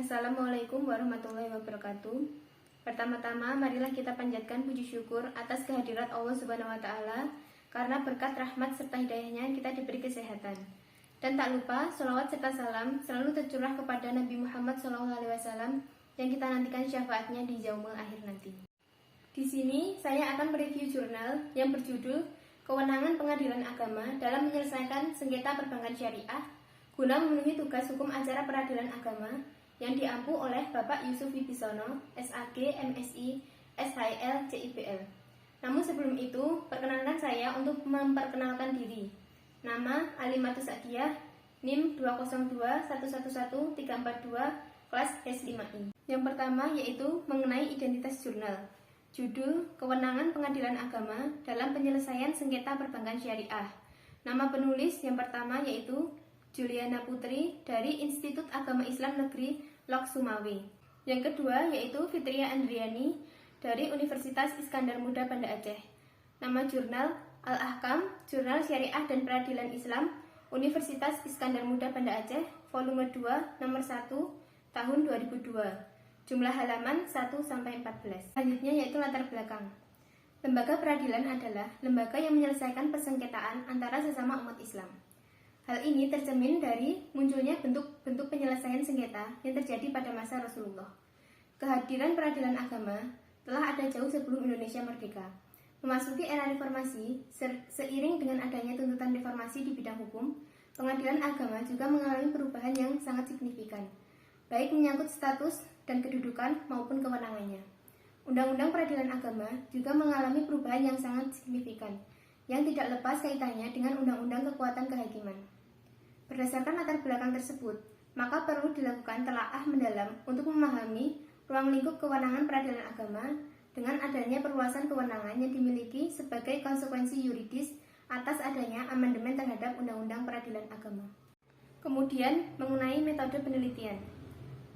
Assalamualaikum warahmatullahi wabarakatuh. Pertama-tama, marilah kita panjatkan puji syukur atas kehadirat Allah Subhanahu wa Ta'ala, karena berkat rahmat serta hidayahnya kita diberi kesehatan. Dan tak lupa, sholawat serta salam selalu tercurah kepada Nabi Muhammad SAW yang kita nantikan syafaatnya di yaumul akhir nanti. Di sini saya akan mereview jurnal yang berjudul Kewenangan Pengadilan Agama dalam Menyelesaikan Sengketa Perbankan Syariah guna memenuhi tugas hukum acara peradilan agama yang diampu oleh Bapak Yusuf Wibisono, SAG, MSI, SHL, CIBL. Namun sebelum itu, perkenankan saya untuk memperkenalkan diri. Nama Alimatus Sa'diyah, NIM 202111342, kelas S5I. Yang pertama yaitu mengenai identitas jurnal. Judul Kewenangan Pengadilan Agama dalam Penyelesaian Sengketa Perbankan Syariah. Nama penulis yang pertama yaitu Juliana Putri dari Institut Agama Islam Negeri Lok Sumawe. Yang kedua yaitu Fitria Andriani dari Universitas Iskandar Muda Banda Aceh. Nama jurnal Al-Ahkam, Jurnal Syariah dan Peradilan Islam, Universitas Iskandar Muda Banda Aceh, volume 2, nomor 1, tahun 2002. Jumlah halaman 1-14. Selanjutnya yaitu latar belakang. Lembaga peradilan adalah lembaga yang menyelesaikan persengketaan antara sesama umat Islam. Hal ini tercermin dari munculnya bentuk-bentuk penyelesaian sengketa yang terjadi pada masa Rasulullah. Kehadiran peradilan agama telah ada jauh sebelum Indonesia merdeka. Memasuki era reformasi, seiring dengan adanya tuntutan reformasi di bidang hukum, pengadilan agama juga mengalami perubahan yang sangat signifikan, baik menyangkut status dan kedudukan maupun kewenangannya. Undang-undang peradilan agama juga mengalami perubahan yang sangat signifikan, yang tidak lepas kaitannya dengan undang-undang kekuatan kehakiman. Berdasarkan latar belakang tersebut, maka perlu dilakukan telaah mendalam untuk memahami ruang lingkup kewenangan peradilan agama dengan adanya perluasan kewenangan yang dimiliki sebagai konsekuensi yuridis atas adanya amandemen terhadap Undang-Undang Peradilan Agama. Kemudian, mengenai metode penelitian.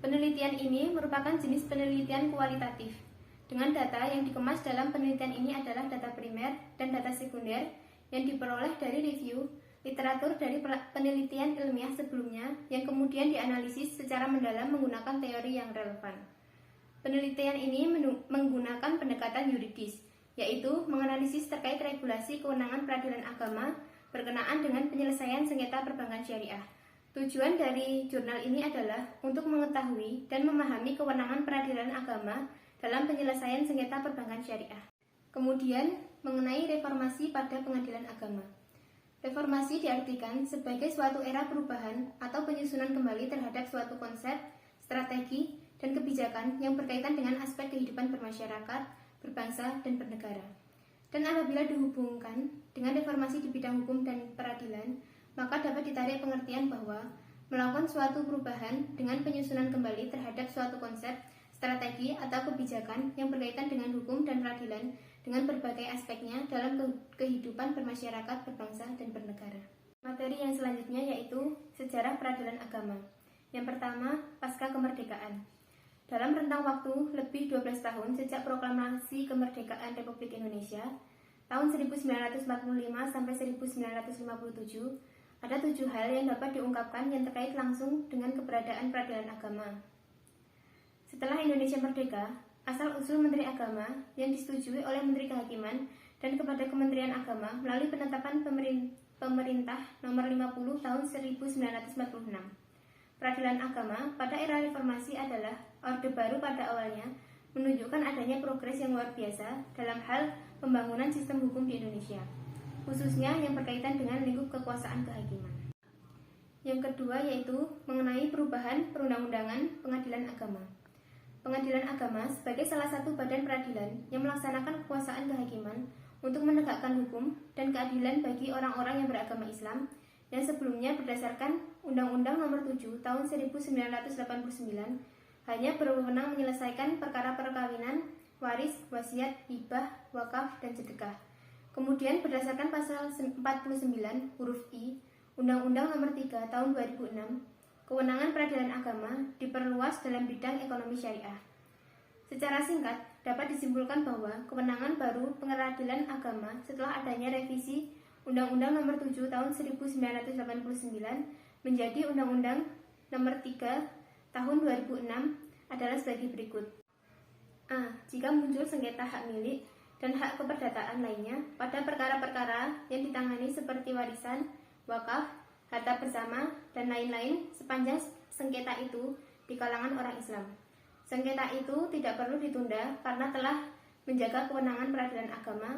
Penelitian ini merupakan jenis penelitian kualitatif, dengan data yang dikemas dalam penelitian ini adalah data primer dan data sekunder yang diperoleh dari review literatur dari penelitian ilmiah sebelumnya yang kemudian dianalisis secara mendalam menggunakan teori yang relevan. Penelitian ini menggunakan pendekatan yuridis, yaitu menganalisis terkait regulasi kewenangan peradilan agama berkenaan dengan penyelesaian sengketa perbankan syariah. Tujuan dari jurnal ini adalah untuk mengetahui dan memahami kewenangan peradilan agama dalam penyelesaian sengketa perbankan syariah. Kemudian, mengenai reformasi pada pengadilan agama. Reformasi diartikan sebagai suatu era perubahan atau penyusunan kembali terhadap suatu konsep, strategi, dan kebijakan yang berkaitan dengan aspek kehidupan bermasyarakat, berbangsa, dan bernegara. Dan apabila dihubungkan dengan reformasi di bidang hukum dan peradilan, maka dapat ditarik pengertian bahwa melakukan suatu perubahan dengan penyusunan kembali terhadap suatu konsep, strategi, atau kebijakan yang berkaitan dengan hukum dan peradilan dengan berbagai aspeknya dalam kehidupan bermasyarakat, berbangsa, dan bernegara. Materi yang selanjutnya yaitu sejarah peradilan agama. Yang pertama, pasca kemerdekaan. Dalam rentang waktu lebih 12 tahun sejak proklamasi kemerdekaan Republik Indonesia tahun 1945 sampai 1957, ada 7 hal yang dapat diungkapkan yang terkait langsung dengan keberadaan peradilan agama. Setelah Indonesia merdeka, asal-usul Menteri Agama yang disetujui oleh Menteri Kehakiman dan kepada Kementerian Agama melalui penetapan Pemerintah Nomor 50 Tahun 1946. Peradilan agama pada era reformasi adalah orde baru pada awalnya, menunjukkan adanya progres yang luar biasa dalam hal pembangunan sistem hukum di Indonesia, khususnya yang berkaitan dengan lingkup kekuasaan kehakiman. Yang kedua yaitu mengenai perubahan perundang-undangan pengadilan agama. Pengadilan agama sebagai salah satu badan peradilan yang melaksanakan kekuasaan kehakiman untuk menegakkan hukum dan keadilan bagi orang-orang yang beragama Islam yang sebelumnya berdasarkan Undang-Undang Nomor 7 Tahun 1989 hanya berwenang menyelesaikan perkara perkawinan, waris, wasiat, hibah, wakaf, dan sedekah. Kemudian berdasarkan pasal 49 huruf I Undang-Undang Nomor 3 Tahun 2006, kewenangan peradilan agama diperluas dalam bidang ekonomi syariah. Secara singkat, dapat disimpulkan bahwa kewenangan baru peradilan agama setelah adanya revisi Undang-Undang Nomor 7 Tahun 1989 menjadi Undang-Undang Nomor 3 tahun 2006 adalah sebagai berikut. A. Jika muncul sengketa hak milik dan hak keperdataan lainnya pada perkara-perkara yang ditangani seperti warisan, wakaf, harta bersama, dan lain-lain sepanjang sengketa itu di kalangan orang Islam. Sengketa itu tidak perlu ditunda karena telah menjaga kewenangan peradilan agama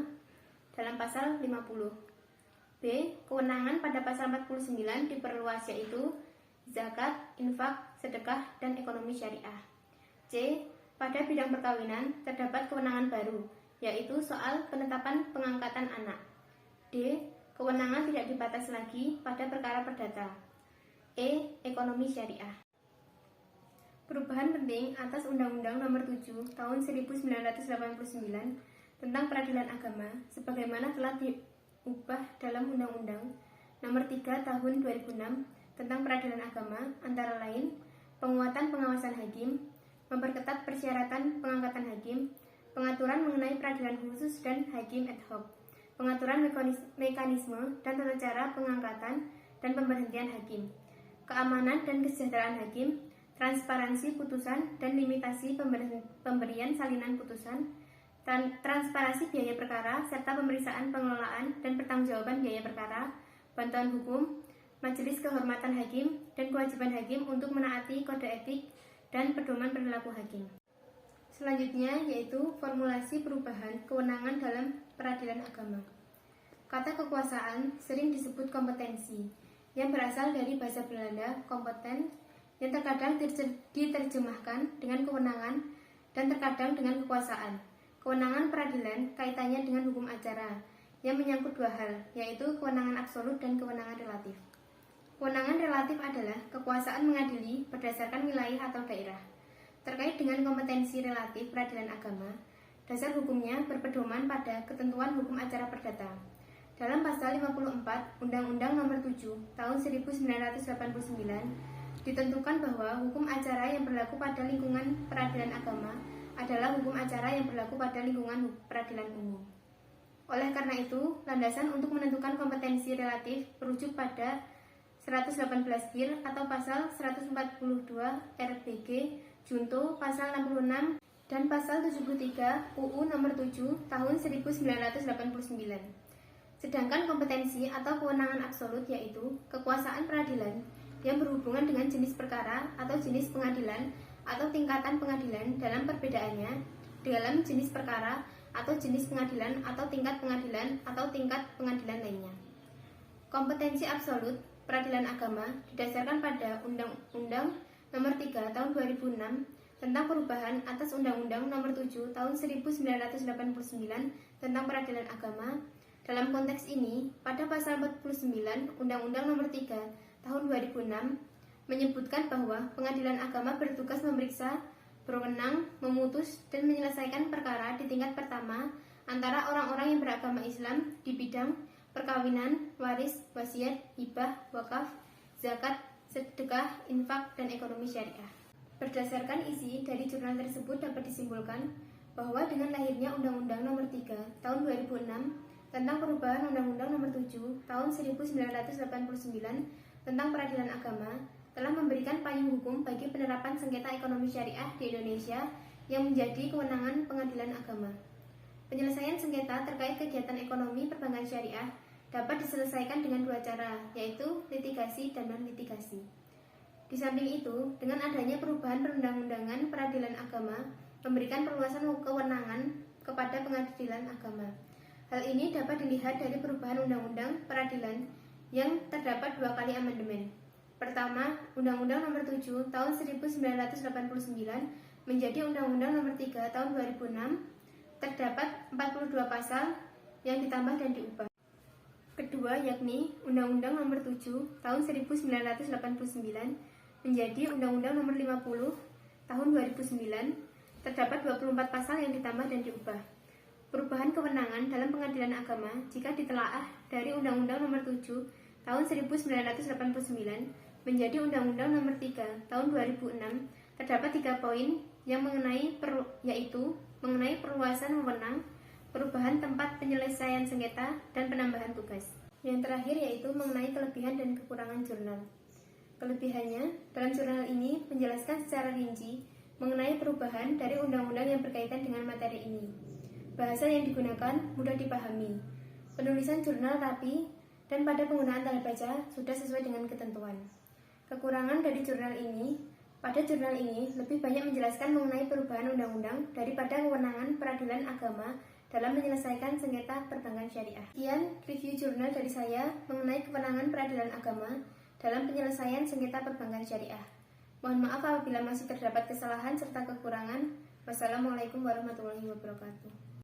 dalam pasal 50. B. Kewenangan pada pasal 49 diperluas, yaitu zakat, infak, sedekah, dan ekonomi syariah. C. Pada bidang perkawinan terdapat kewenangan baru, yaitu soal penetapan pengangkatan anak. D. Kewenangan tidak dibatasi lagi pada perkara perdata. E. Ekonomi syariah. Perubahan penting atas Undang-Undang Nomor 7 Tahun 1989 tentang Peradilan Agama sebagaimana telah diubah dalam Undang-Undang Nomor 3 Tahun 2006 tentang Peradilan Agama, antara lain penguatan pengawasan hakim, memperketat persyaratan pengangkatan hakim, pengaturan mengenai peradilan khusus dan hakim ad hoc, pengaturan mekanisme dan tata cara pengangkatan dan pemberhentian hakim, keamanan dan kesejahteraan hakim, transparansi putusan dan limitasi pemberian salinan putusan, transparansi biaya perkara, serta pemeriksaan pengelolaan dan pertanggungjawaban biaya perkara, bantuan hukum, majelis kehormatan hakim, dan kewajiban hakim untuk menaati kode etik dan pedoman perilaku hakim. Selanjutnya yaitu formulasi perubahan kewenangan dalam peradilan agama. Kata kekuasaan sering disebut kompetensi, yang berasal dari bahasa Belanda kompeten, yang terkadang diterjemahkan dengan kewenangan dan terkadang dengan kekuasaan. Kewenangan peradilan kaitannya dengan hukum acara yang menyangkut dua hal, yaitu kewenangan absolut dan kewenangan relatif. Kewenangan relatif adalah kekuasaan mengadili berdasarkan wilayah atau daerah. Terkait dengan kompetensi relatif peradilan agama, dasar hukumnya berpedoman pada ketentuan hukum acara perdata. Dalam pasal 54 Undang-Undang Nomor 7 Tahun 1989 ditentukan bahwa hukum acara yang berlaku pada lingkungan peradilan agama adalah hukum acara yang berlaku pada lingkungan peradilan umum. Oleh karena itu, landasan untuk menentukan kompetensi relatif merujuk pada 118 BIR atau pasal 142 RPG Junto pasal 66 dan pasal 73 UU Nomor 7 Tahun 1989. Sedangkan kompetensi atau kewenangan absolut yaitu kekuasaan peradilan yang berhubungan dengan jenis perkara atau jenis pengadilan atau tingkatan pengadilan dalam perbedaannya dalam jenis perkara atau jenis pengadilan atau tingkat pengadilan atau tingkat pengadilan lainnya. Kompetensi absolut peradilan agama didasarkan pada Undang-Undang Nomor 3 Tahun 2006 tentang perubahan atas Undang-Undang Nomor 7 Tahun 1989 tentang peradilan agama. Dalam konteks ini, pada pasal 49 Undang-Undang Nomor 3 Tahun 2006 menyebutkan bahwa pengadilan agama bertugas memeriksa, berwenang, memutus, dan menyelesaikan perkara di tingkat pertama antara orang-orang yang beragama Islam di bidang perkawinan, waris, wasiat, hibah, wakaf, zakat, sedekah, infak, dan ekonomi syariah. Berdasarkan isi dari jurnal tersebut dapat disimpulkan bahwa dengan lahirnya Undang-Undang Nomor 3 Tahun 2006 tentang perubahan Undang-Undang Nomor 7 Tahun 1989 tentang peradilan agama telah memberikan payung hukum bagi penerapan sengketa ekonomi syariah di Indonesia yang menjadi kewenangan pengadilan agama. Penyelesaian sengketa terkait kegiatan ekonomi perbankan syariah dapat diselesaikan dengan dua cara, yaitu litigasi dan non-litigasi. Di samping itu, dengan adanya perubahan perundang-undangan peradilan agama memberikan perluasan kewenangan kepada pengadilan agama. Hal ini dapat dilihat dari perubahan undang-undang peradilan yang terdapat dua kali amandemen. Pertama, Undang-Undang Nomor 7 Tahun 1989 menjadi Undang-Undang Nomor 3 Tahun 2006. Terdapat 42 pasal yang ditambah dan diubah. Kedua, yakni Undang-Undang Nomor 7 Tahun 1989 menjadi Undang-Undang Nomor 50 Tahun 2009. Terdapat 24 pasal yang ditambah dan diubah. Perubahan kewenangan dalam pengadilan agama jika ditelaah dari Undang-Undang Nomor 7 Tahun 1989 menjadi Undang-Undang Nomor 3 Tahun 2006 terdapat 3 poin yang yaitu mengenai perluasan wewenang, perubahan tempat penyelesaian sengketa, dan penambahan tugas. Yang terakhir yaitu mengenai kelebihan dan kekurangan jurnal. Kelebihannya, dalam jurnal ini menjelaskan secara rinci mengenai perubahan dari undang-undang yang berkaitan dengan materi ini. Bahasa yang digunakan mudah dipahami. Penulisan jurnal rapi dan pada penggunaan tanda baca sudah sesuai dengan ketentuan. Kekurangan dari jurnal ini, pada jurnal ini lebih banyak menjelaskan mengenai perubahan undang-undang daripada kewenangan peradilan agama dalam menyelesaikan sengketa perbankan syariah. Sekian review jurnal dari saya mengenai kewenangan peradilan agama dalam penyelesaian sengketa perbankan syariah. Mohon maaf apabila masih terdapat kesalahan serta kekurangan. Wassalamualaikum warahmatullahi wabarakatuh.